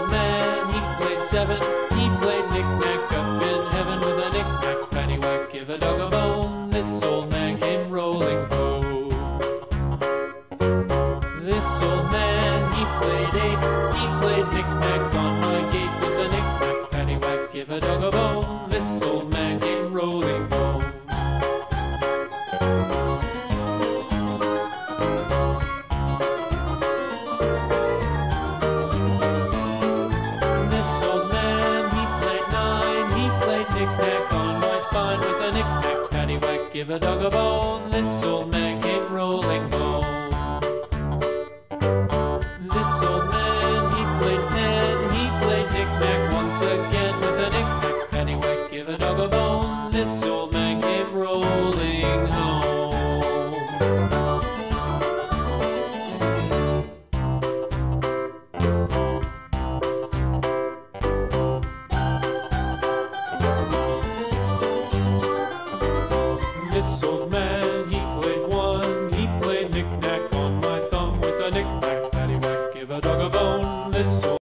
old man, he played seven. He played knick-knack up in heaven with a knick-knack, paddywhack, give a dog a bone. This old man came rolling home. This old man, he played eight. He played knick-knack on my gate with a knick-knack, paddywhack, give a dog a bone. This old man came rolling home. This old man, he played nine. He played knick-knack on my spine with a knick-knack, paddywhack, give a dog a bone. This old man came rolling home.